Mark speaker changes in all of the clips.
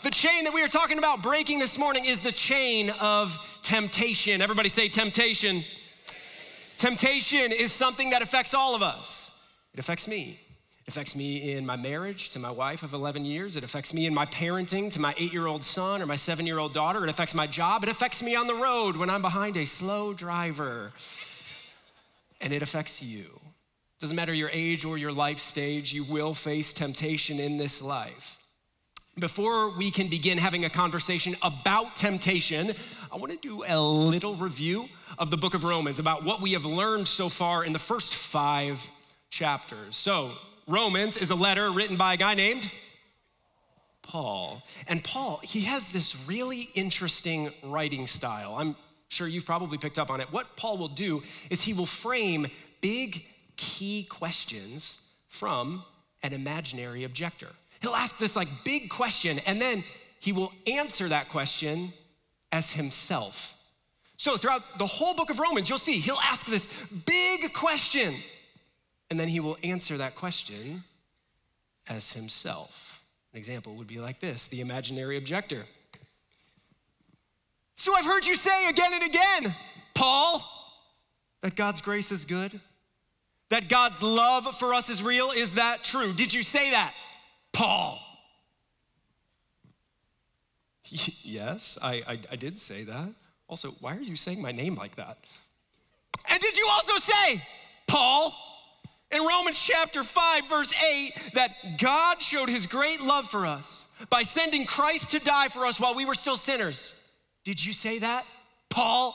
Speaker 1: The chain that we are talking about breaking this morning is the chain of temptation. Everybody say temptation. Temptation is something that affects all of us. It affects me. It affects me in my marriage to my wife of 11 years. It affects me in my parenting to my 8-year-old son or my 7-year-old daughter. It affects my job. It affects me on the road when I'm behind a slow driver. And it affects you. Doesn't matter your age or your life stage, you will face temptation in this life. Before we can begin having a conversation about temptation, I want to do a little review of the book of Romans about what we have learned so far in the first 5 chapters. So, Romans is a letter written by a guy named Paul. And Paul, he has this really interesting writing style. I'm sure you've probably picked up on it. What Paul will do is he will frame big, key questions from an imaginary objector. He'll ask this big question, and then he will answer that question as himself. So throughout the whole book of Romans, you'll see he'll ask this big question, and then he will answer that question as himself. An example would be like this, the imaginary objector. So I've heard you say again and again, Paul, that God's grace is good, that God's love for us is real. Is that true? Did you say that? Paul. Yes, I did say that. Also, why are you saying my name like that? And did you also say, Paul, in Romans chapter 5, verse 8, that God showed his great love for us by sending Christ to die for us while we were still sinners? Did you say that, Paul?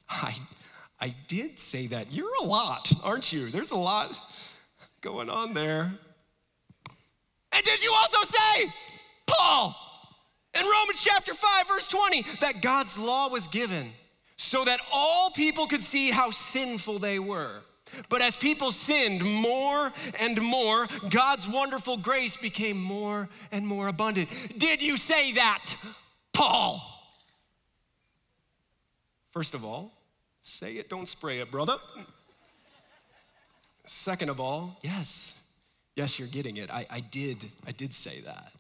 Speaker 1: I did say that. You're a lot, aren't you? There's a lot going on there. And did you also say, Paul, in Romans chapter 5, verse 20, that God's law was given so that all people could see how sinful they were? But as people sinned more and more, God's wonderful grace became more and more abundant. Did you say that, Paul? First of all, say it, don't spray it, brother. Second of all, yes, you're getting it. I did say that.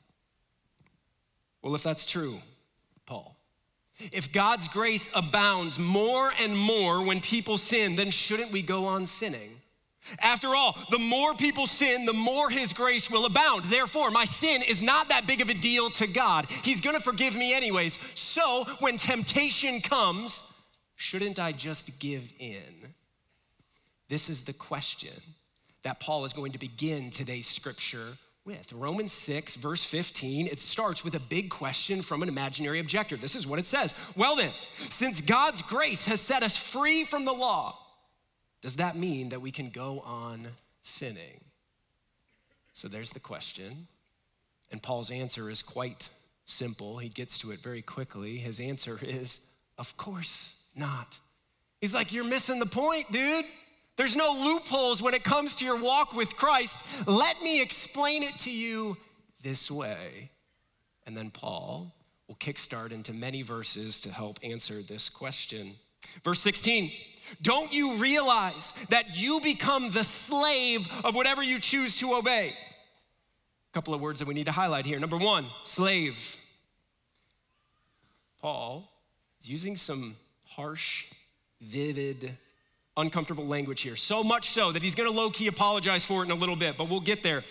Speaker 1: Well, if that's true, Paul, if God's grace abounds more and more when people sin, then shouldn't we go on sinning? After all, the more people sin, the more his grace will abound. Therefore, my sin is not that big of a deal to God. He's gonna forgive me anyways. So when temptation comes, shouldn't I just give in? This is the question that Paul is going to begin today's scripture with. Romans 6, verse 15, it starts with a big question from an imaginary objector. This is what it says. Well then, since God's grace has set us free from the law, does that mean that we can go on sinning? So there's the question. And Paul's answer is quite simple. He gets to it very quickly. His answer is, of course not. He's like, you're missing the point, dude. There's no loopholes when it comes to your walk with Christ. Let me explain it to you this way. And then Paul will kickstart into many verses to help answer this question. Verse 16, don't you realize that you become the slave of whatever you choose to obey? A couple of words that we need to highlight here. Number 1, slave. Paul is using some harsh, vivid, uncomfortable language here. So much so that he's gonna low-key apologize for it in a little bit, but we'll get there.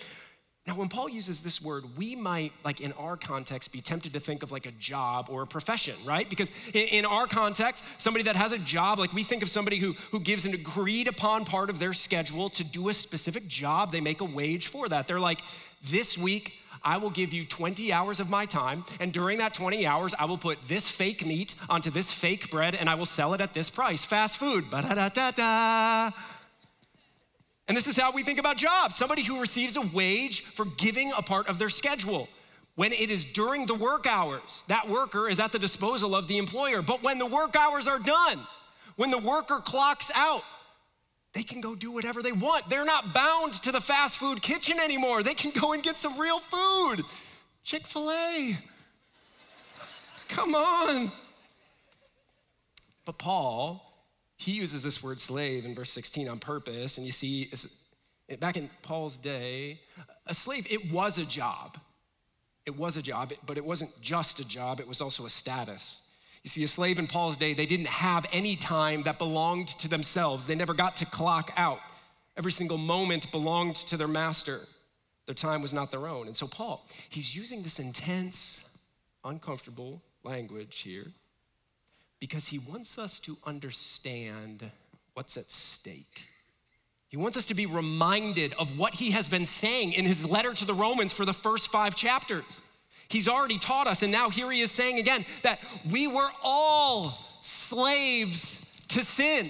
Speaker 1: Now, when Paul uses this word, we might, in our context, be tempted to think of a job or a profession, right? Because in our context, somebody that has a job, we think of somebody who gives an agreed upon part of their schedule to do a specific job. They make a wage for that. They're like, this week, I will give you 20 hours of my time, and during that 20 hours, I will put this fake meat onto this fake bread, and I will sell it at this price. Fast food, ba-da-da-da-da. And this is how we think about jobs. Somebody who receives a wage for giving a part of their schedule. When it is during the work hours, that worker is at the disposal of the employer. But when the work hours are done, when the worker clocks out, they can go do whatever they want. They're not bound to the fast food kitchen anymore. They can go and get some real food. Chick-fil-A. Come on. But Paul, he uses this word slave in verse 16 on purpose. And you see, back in Paul's day, a slave, it was a job. It was a job, but it wasn't just a job, it was also a status. You see, a slave in Paul's day, they didn't have any time that belonged to themselves. They never got to clock out. Every single moment belonged to their master. Their time was not their own. And so Paul, he's using this intense, uncomfortable language here because he wants us to understand what's at stake. He wants us to be reminded of what he has been saying in his letter to the Romans for the first 5 chapters. He's already taught us, and now here he is saying again that we were all slaves to sin.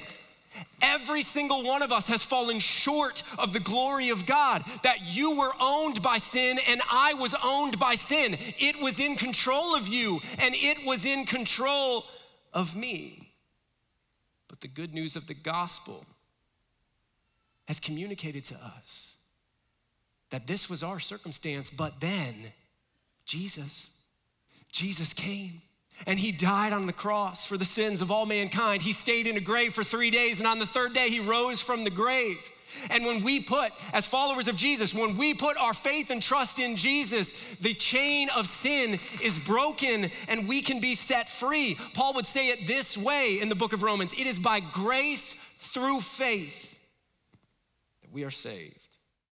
Speaker 1: Every single one of us has fallen short of the glory of God, that you were owned by sin and I was owned by sin. It was in control of you and it was in control of me. But the good news of the gospel has communicated to us that this was our circumstance, but then Jesus came. And he died on the cross for the sins of all mankind. He stayed in a grave for 3 days, and on the 3rd day, he rose from the grave. And when we put, as followers of Jesus, when we put our faith and trust in Jesus, the chain of sin is broken and we can be set free. Paul would say it this way in the book of Romans: it is by grace through faith that we are saved.